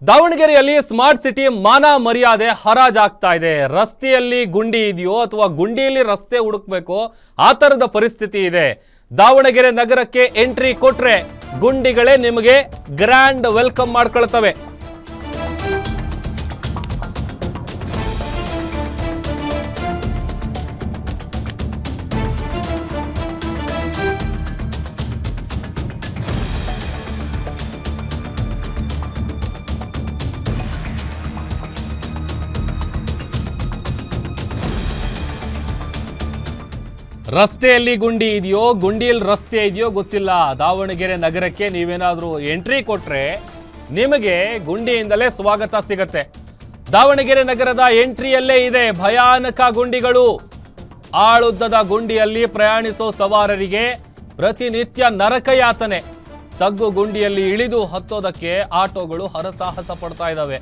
ದಾವಣಗೆರೆಯಲ್ಲಿ smart city ಮಾನ ಮರ್ಯಾದೆ ಹರಾಜಾಗ್ತಾ ಇದೆ. ರಸ್ತೆಯಲ್ಲಿ ಗುಂಡಿ ಇದೆಯೋ ಅಥವಾ ಗುಂಡಿಯಲ್ಲಿ ರಸ್ತೆ ಹುಡುಕ್ಬೇಕೋ ಆ ತರದ ಪರಿಸ್ಥಿತಿ ಇದೆ. ದಾವಣಗೆರೆ ನಗರಕ್ಕೆ ಎಂಟ್ರಿ ಕೊಟ್ರೆ ಗುಂಡಿಗಳೇ ನಿಮಗೆ ಗ್ರ್ಯಾಂಡ್ ವೆಲ್ಕಮ್ ಮಾಡ್ಕೊಳ್ತವೆ. ರಸ್ತೆಯಲ್ಲಿ ಗುಂಡಿ ಇದೆಯೋ ಗುಂಡಿಯಲ್ಲಿ ರಸ್ತೆ ಇದೆಯೋ ಗೊತ್ತಿಲ್ಲ. ದಾವಣಗೆರೆ ನಗರಕ್ಕೆ ನೀವೇನಾದ್ರೂ ಎಂಟ್ರಿ ಕೊಟ್ರೆ ನಿಮಗೆ ಗುಂಡಿಯಿಂದಲೇ ಸ್ವಾಗತ ಸಿಗತ್ತೆ. ದಾವಣಗೆರೆ ನಗರದ ಎಂಟ್ರಿಯಲ್ಲೇ ಇದೆ ಭಯಾನಕ ಗುಂಡಿಗಳು. ಆಳುದ್ದದ ಗುಂಡಿಯಲ್ಲಿ ಪ್ರಯಾಣಿಸೋ ಸವಾರರಿಗೆ ಪ್ರತಿನಿತ್ಯ ನರಕಯಾತನೆ. ತಗ್ಗು ಗುಂಡಿಯಲ್ಲಿ ಇಳಿದು ಹತ್ತೋದಕ್ಕೆ ಆಟೋಗಳು ಹರಸಾಹಸ ಪಡ್ತಾ ಇದ್ದಾವೆ.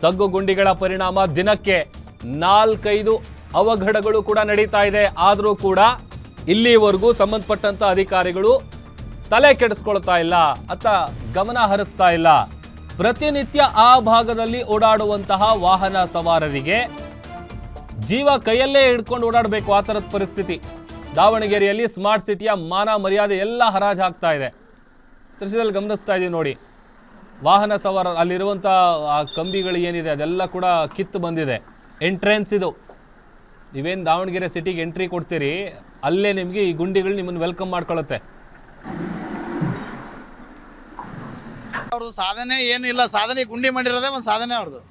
ತಗ್ಗು ಗುಂಡಿಗಳ ಪರಿಣಾಮ ದಿನಕ್ಕೆ 4-5 ಅವಘಡಗಳು ಕೂಡ ನಡೀತಾ ಇದೆ. ಆದರೂ ಕೂಡ ಇಲ್ಲಿವರೆಗೂ ಸಂಬಂಧಪಟ್ಟಂತ ಅಧಿಕಾರಿಗಳು ತಲೆ ಕೆಡಿಸ್ಕೊಳ್ತಾ ಇಲ್ಲ, ಅತ್ತ ಗಮನ ಹರಿಸ್ತಾ ಇಲ್ಲ. ಪ್ರತಿನಿತ್ಯ ಆ ಭಾಗದಲ್ಲಿ ಓಡಾಡುವಂತಹ ವಾಹನ ಸವಾರರಿಗೆ ಜೀವ ಕೈಯಲ್ಲೇ ಹಿಡ್ಕೊಂಡು ಓಡಾಡಬೇಕು, ಆ ಥರದ ಪರಿಸ್ಥಿತಿ. ದಾವಣಗೆರೆಯಲ್ಲಿ ಸ್ಮಾರ್ಟ್ ಸಿಟಿಯ ಮಾನ ಮರ್ಯಾದೆ ಎಲ್ಲ ಹರಾಜು ಹಾಕ್ತಾ ಇದೆ. ದೃಶ್ಯದಲ್ಲಿ ಗಮನಿಸ್ತಾ ಇದೀವಿ ನೋಡಿ. ವಾಹನ ಸವಾರ ಅಲ್ಲಿರುವಂಥ ಆ ಕಂಬಿಗಳು ಏನಿದೆ ಅದೆಲ್ಲ ಕೂಡ ಕಿತ್ತು ಬಂದಿದೆ. ಎಂಟ್ರೆನ್ಸ್ ಇದು. ನೀವೇನು ದಾವಣಗೆರೆ ಸಿಟಿಗೆ ಎಂಟ್ರಿ ಕೊಡ್ತೀರಿ, ಅಲ್ಲೇ ನಿಮಗೆ ಈ ಗುಂಡಿಗಳು ನಿಮ್ಮನ್ನು ವೆಲ್ಕಮ್ ಮಾಡ್ಕೊಳ್ಳುತ್ತೆ. ಅವರು ಸಾಧನೆ ಏನು ಇಲ್ಲ, ಸಾಧನೆ ಗುಂಡಿ ಮಾಡಿರೋದೇ ಒಂದು ಸಾಧನೆ ಅವ್ರದ್ದು.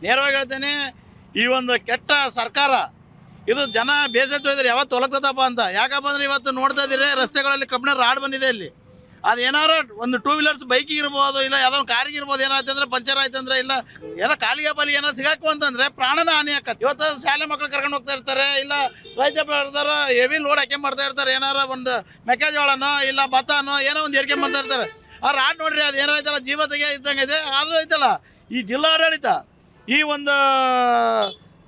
ನೇರವಾಗಿ ಹೇಳ್ತೇನೆ, ಈ ಒಂದು ಕೆಟ್ಟ ಸರ್ಕಾರ ಇದು ಜನ ಬೇಸತ್ತು ಇದ್ರೆ ಯಾವತ್ತು ತೊಲಗ್ತದಪ್ಪ ಅಂತ. ಯಾಕಪ್ಪ ಅಂದ್ರೆ ಇವತ್ತು ನೋಡ್ತಾ ಇದ್ದೀರಿ ರಸ್ತೆಗಳಲ್ಲಿ ಕಬ್ಬಿಣ ರಾಡ್ ಬಂದಿದೆ. ಇಲ್ಲಿ ಅದು ಏನಾರು ಒಂದು 2 ವೀಲರ್ಸ್ ಬೈಕಿಗೆ ಇರ್ಬೋದು, ಇಲ್ಲ ಯಾವುದೋ ಒಂದು ಕಾರಿಗೆ ಇರ್ಬೋದು. ಏನಾಯ್ತು ಅಂದರೆ ಪಂಚರ್ ಆಯ್ತು ಅಂದರೆ, ಇಲ್ಲ ಏನೋ ಕಾಲಿಗೆ ಪಾಲಿ ಏನಾರು ಸಿಗಾಕು ಅಂತಂದರೆ ಪ್ರಾಣನ ಹಾನಿ ಆಕತ್ತೆ. ಇವತ್ತು ಶಾಲೆ ಮಕ್ಕಳು ಕರ್ಕೊಂಡು ಹೋಗ್ತಾ ಇರ್ತಾರೆ, ಇಲ್ಲ ರೈತ ಬೆಳೆದಾರ ಹೆವಿ ಲೋಡ್ ಹಾಕ್ಯಂಬರ್ತಾ ಇರ್ತಾರೆ. ಏನಾರು ಒಂದು ಮೆಕ್ಕೆಜೋಳನೋ ಇಲ್ಲ ಭತ್ತನೋ ಏನೋ ಒಂದು ಏರ್ಕೊಂಬರ್ತಾ ಇರ್ತಾರೆ. ಆ ರಾಡ್ ನೋಡ್ರಿ, ಅದು ಏನಾಯ್ತಲ್ಲ ಜೀವ ತೆಗೆ ಇದ್ದಂಗೆ ಇದೆ. ಆದರೂ ಐತಲ್ಲ ಈ ಜಿಲ್ಲಾಡಳಿತ, ಈ ಒಂದು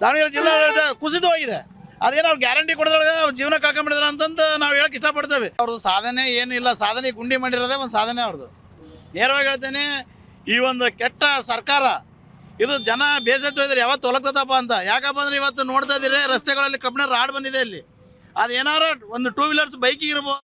ದಾವಣಗೆರೆ ಜಿಲ್ಲಾಡಳಿತ ಕುಸಿದು ಹೋಗಿದೆ. ಅದೇನೋ ಅವ್ರು ಗ್ಯಾರಂಟಿ ಕೊಡೋದ್ರೊಳಗೆ ಜೀವನ ಕಾಕೊಂಡ್ಬಿಡಿದ್ರೆ ಅಂತಂದು ನಾವು ಹೇಳಕ್ಕೆ ಇಷ್ಟಪಡ್ತೇವೆ. ಅವರು ಸಾಧನೆ ಏನು ಇಲ್ಲ, ಸಾಧನೆ ಗುಂಡಿ ಮಾಡಿರೋದೇ ಒಂದು ಸಾಧನೆ ಅವ್ರದ್ದು. ನೇರವಾಗಿ ಹೇಳ್ತೇನೆ, ಈ ಒಂದು ಕೆಟ್ಟ ಸರ್ಕಾರ ಇದು ಜನ ಬೇಸತ್ತು ಇದ್ರೆ ಯಾವತ್ತು ತೊಲಗ್ತದಪ್ಪ ಅಂತ. ಯಾಕಪ್ಪ ಅಂದ್ರೆ ಇವತ್ತು ನೋಡ್ತಾ ಇದ್ದೀರಿ ರಸ್ತೆಗಳಲ್ಲಿ ಕಬ್ಬಿಣ ರಾಡ್ ಬಂದಿದೆ. ಇಲ್ಲಿ ಅದು ಏನಾರು ಒಂದು 2 ವೀಲರ್ಸ್ ಬೈಕಿಗೆ ಇರ್ಬೋದು.